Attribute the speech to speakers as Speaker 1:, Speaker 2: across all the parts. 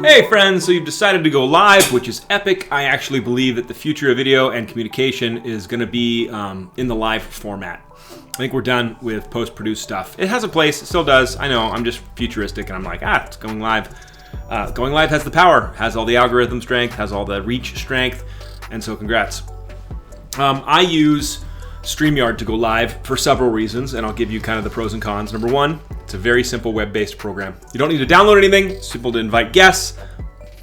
Speaker 1: Hey friends, so you've decided to go live, which is epic. I actually believe that the future of video and communication is going to be in the live format. I think we're done with post-produced stuff. It has a place, it still does. I know, I'm just futuristic and I'm like, it's going live. Going live has the power, has all the algorithm strength, has all the reach strength, and so congrats. I use Streamyard to go live for several reasons, and I'll give you kind of the pros and cons. Number one, it's a very simple web-based program. You don't need to download anything. It's simple to invite guests.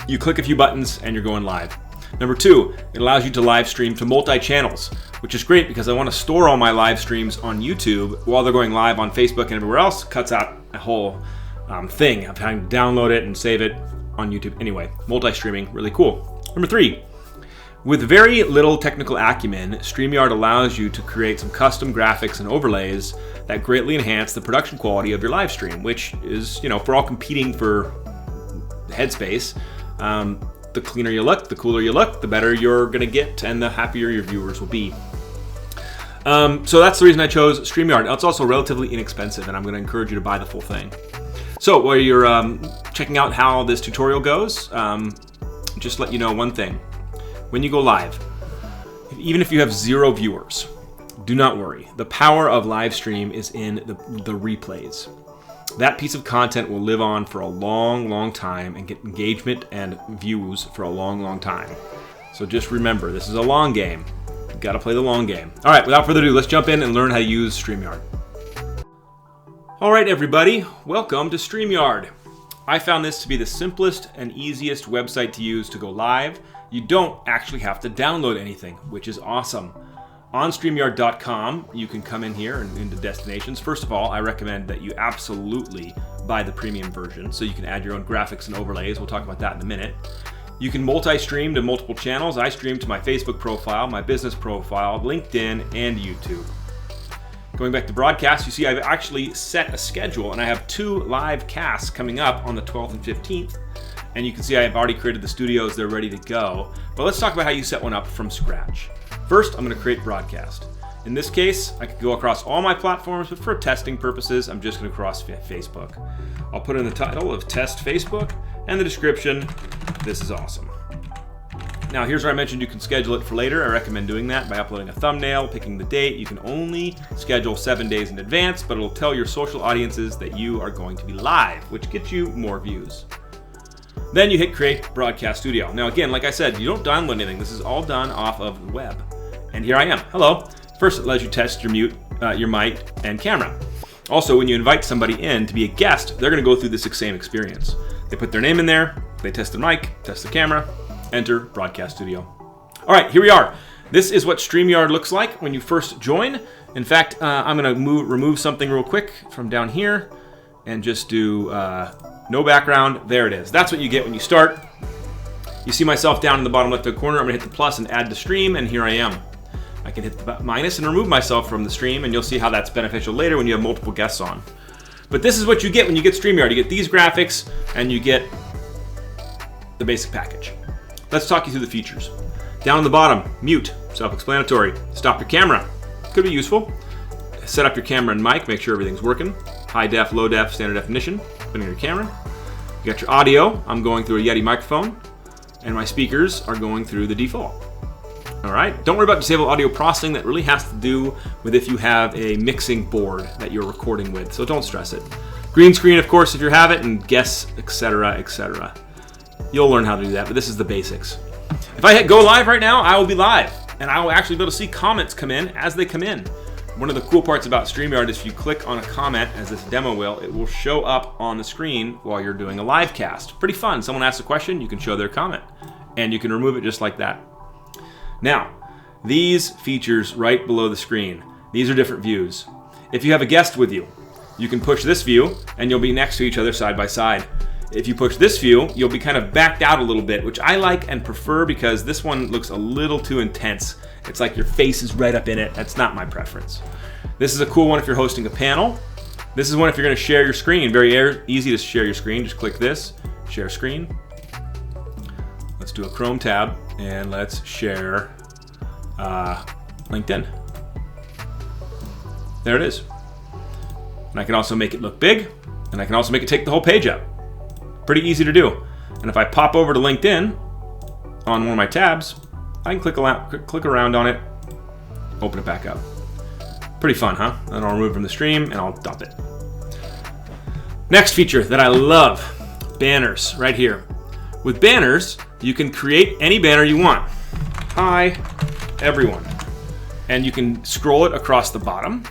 Speaker 1: You click a few buttons and you're going live. Number two, it allows you to live stream to multi-channels, which is great because I want to store all my live streams on YouTube while they're going live on Facebook and everywhere else. Cuts out a whole thing of having to download it and save it on YouTube. Anyway, multi-streaming, really cool. Number three, with very little technical acumen, Streamyard allows you to create some custom graphics and overlays that greatly enhance the production quality of your live stream, which is, if we're all competing for headspace, the cleaner you look, the cooler you look, the better you're going to get and the happier your viewers will be. So that's the reason I chose Streamyard. It's also relatively inexpensive, and I'm going to encourage you to buy the full thing. So while you're checking out how this tutorial goes, just let you know one thing. When you go live, even if you have 0 viewers, do not worry. The power of live stream is in the replays. That piece of content will live on for a long, long time and get engagement and views for a long, long time. So just remember, this is a long game. You've got to play the long game. All right, without further ado, let's jump in and learn how to use Streamyard. All right, everybody, welcome to Streamyard. I found this to be the simplest and easiest website to use to go live. You don't actually have to download anything, which is awesome. On StreamYard.com, you can come in here and into destinations. First of all, I recommend that you absolutely buy the premium version so you can add your own graphics and overlays. We'll talk about that in a minute. You can multi-stream to multiple channels. I stream to my Facebook profile, my business profile, LinkedIn, and YouTube. Going back to broadcast, you see I've actually set a schedule, and I have 2 live casts coming up on the 12th and 15th. And you can see I've already created the studios, they're ready to go. But let's talk about how you set one up from scratch. First, I'm going to create broadcast. In this case, I could go across all my platforms, but for testing purposes, I'm just going to cross Facebook. I'll put in the title of Test Facebook and the description, this is awesome. Now here's where I mentioned you can schedule it for later. I recommend doing that by uploading a thumbnail, picking the date. You can only schedule 7 days in advance, but it'll tell your social audiences that you are going to be live, which gets you more views. Then you hit Create Broadcast Studio. Now again, like I said, you don't download anything. This is all done off of the web. And here I am. Hello. First, it lets you test your your mic and camera. Also, when you invite somebody in to be a guest, they're going to go through this same experience. They put their name in there, they test the mic, test the camera, enter Broadcast Studio. All right, here we are. This is what StreamYard looks like when you first join. In fact, I'm going to remove something real quick from down here and just do no background. There it is. That's what you get when you start. You see myself down in the bottom left-hand corner. I'm going to hit the plus and add to stream, and here I am. I can hit the minus and remove myself from the stream, and you'll see how that's beneficial later when you have multiple guests on. But this is what you get when you get StreamYard. You get these graphics, and you get the basic package. Let's talk you through the features. Down on the bottom, mute, self-explanatory. Stop your camera, could be useful. Set up your camera and mic, make sure everything's working. High def, low def, standard definition, depending on your camera. You got your audio. I'm going through a Yeti microphone, and my speakers are going through the default. All right, don't worry about disable audio processing. That really has to do with if you have a mixing board that you're recording with, so don't stress it. Green screen, of course, if you have it, and guests, etc., etc. You'll learn how to do that, but this is the basics. If I hit go live right now, I will be live, and I will actually be able to see comments come in as they come in. One of the cool parts about StreamYard is if you click on a comment, as this demo will, it will show up on the screen while you're doing a live cast. Pretty fun. Someone asks a question, you can show their comment, and you can remove it just like that. Now, these features right below the screen, these are different views. If you have a guest with you, you can push this view, and you'll be next to each other side by side. If you push this view, you'll be kind of backed out a little bit, which I like and prefer because this one looks a little too intense. It's like your face is right up in it. That's not my preference. This is a cool one if you're hosting a panel. This is one if you're going to share your screen. Very easy to share your screen. Just click this, share screen. Let's do a Chrome tab, and let's share LinkedIn. There it is. And I can also make it look big, and I can also make it take the whole page up. Pretty easy to do. And if I pop over to LinkedIn on one of my tabs, I can click around on it, open it back up. Pretty fun, huh? And I'll remove it from the stream and I'll dump it. Next feature that I love, banners, right here. With banners, you can create any banner you want. Hi, everyone. And you can scroll it across the bottom,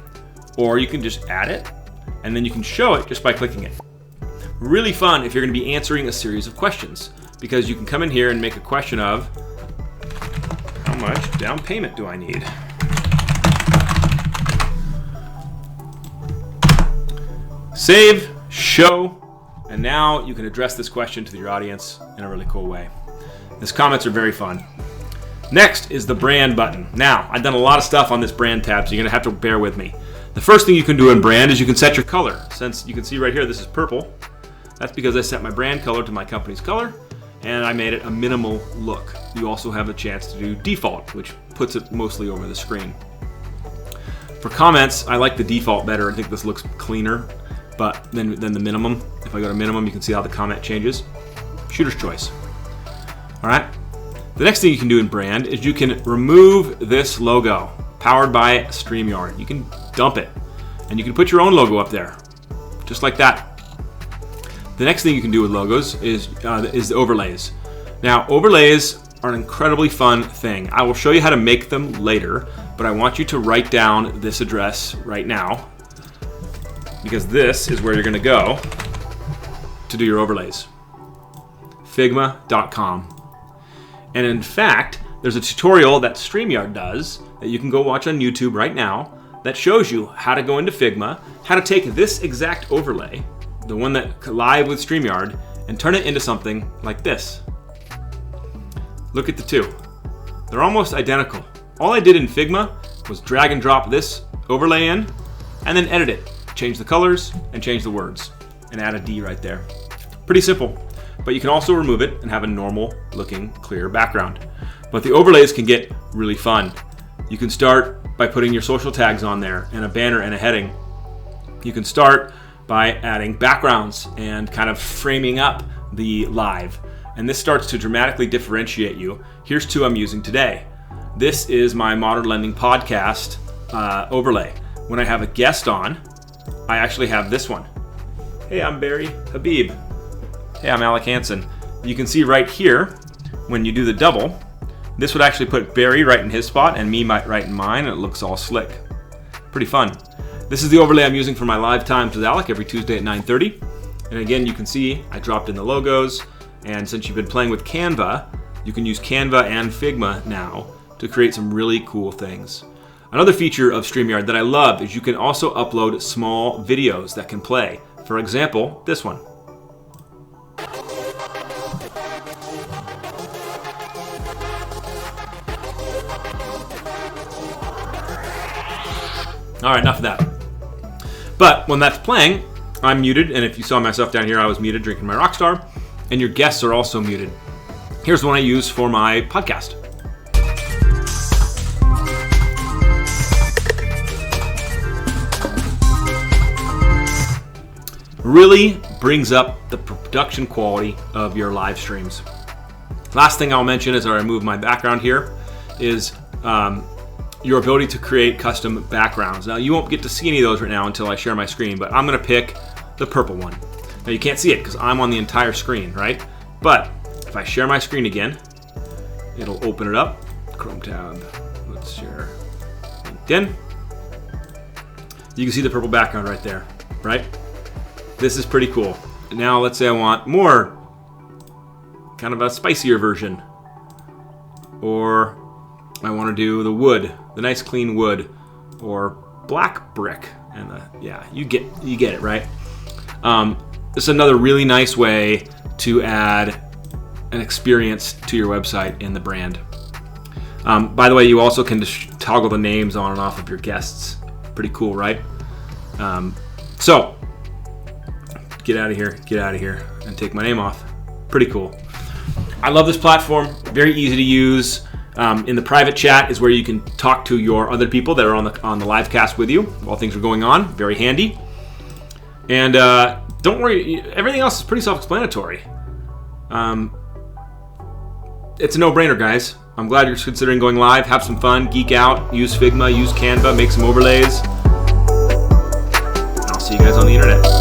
Speaker 1: or you can just add it, and then you can show it just by clicking it. Really fun if you're going to be answering a series of questions, because you can come in here and make a question of, how much down payment do I need? Save, show, and now you can address this question to your audience in a really cool way. These comments are very fun. Next is the brand button. Now, I've done a lot of stuff on this brand tab, so you're gonna have to bear with me. The first thing you can do in brand is you can set your color. Since you can see right here, this is purple. That's because I set my brand color to my company's color, and I made it a minimal look. You also have a chance to do default, which puts it mostly over the screen. For comments, I like the default better. I think this looks cleaner, but than the minimum. If I go to minimum, you can see how the comment changes. Shooter's choice. All right. The next thing you can do in brand is you can remove this logo, powered by Streamyard. You can dump it, and you can put your own logo up there, just like that. The next thing you can do with logos is the overlays. Now, overlays are an incredibly fun thing. I will show you how to make them later, but I want you to write down this address right now, because this is where you're gonna go to do your overlays. Figma.com. And in fact, there's a tutorial that Streamyard does that you can go watch on YouTube right now that shows you how to go into Figma, how to take this exact overlay, the one that live with Streamyard, and turn it into something like this. Look at the two. They're almost identical. All I did in Figma was drag and drop this overlay in and then edit it. Change the colors and change the words and add a D right there. Pretty simple. But you can also remove it and have a normal looking clear background. But the overlays can get really fun. You can start by putting your social tags on there and a banner and a heading. You can start by adding backgrounds and kind of framing up the live. And this starts to dramatically differentiate you. Here's two I'm using today. This is my Modern Lending Podcast overlay. When I have a guest on, I actually have this one. Hey, I'm Barry Habib. Hey, I'm Alec Hansen. You can see right here, when you do the double, this would actually put Barry right in his spot and me right in mine, and it looks all slick. Pretty fun. This is the overlay I'm using for my live times with Alec every Tuesday at 9:30. And again, you can see I dropped in the logos, and since you've been playing with Canva, you can use Canva and Figma now to create some really cool things. Another feature of Streamyard that I love is you can also upload small videos that can play. For example, this one. All right, enough of that. But when that's playing, I'm muted, and if you saw myself down here, I was muted drinking my Rockstar, and your guests are also muted. Here's one I use for my podcast. Really brings up the production quality of your live streams. Last thing I'll mention as I remove my background here is your ability to create custom backgrounds. Now, you won't get to see any of those right now until I share my screen, but I'm gonna pick the purple one. Now, you can't see it because I'm on the entire screen, right? But if I share my screen again, it'll open it up. Chrome tab, let's share LinkedIn. You can see the purple background right there, right? This is pretty cool. Now, let's say I want more, kind of a spicier version, or I want to do the wood, the nice clean wood, or black brick, and yeah, you get it, right? This is another really nice way to add an experience to your website in the brand. By the way, you also can just toggle the names on and off of your guests. Pretty cool, right? So get out of here, and take my name off. Pretty cool. I love this platform. Very easy to use. In the private chat is where you can talk to your other people that are on the live cast with you while things are going on. Very handy. And don't worry, everything else is pretty self-explanatory. It's a no-brainer, guys. I'm glad you're considering going live. Have some fun, geek out, use Figma, use Canva, make some overlays. And I'll see you guys on the internet.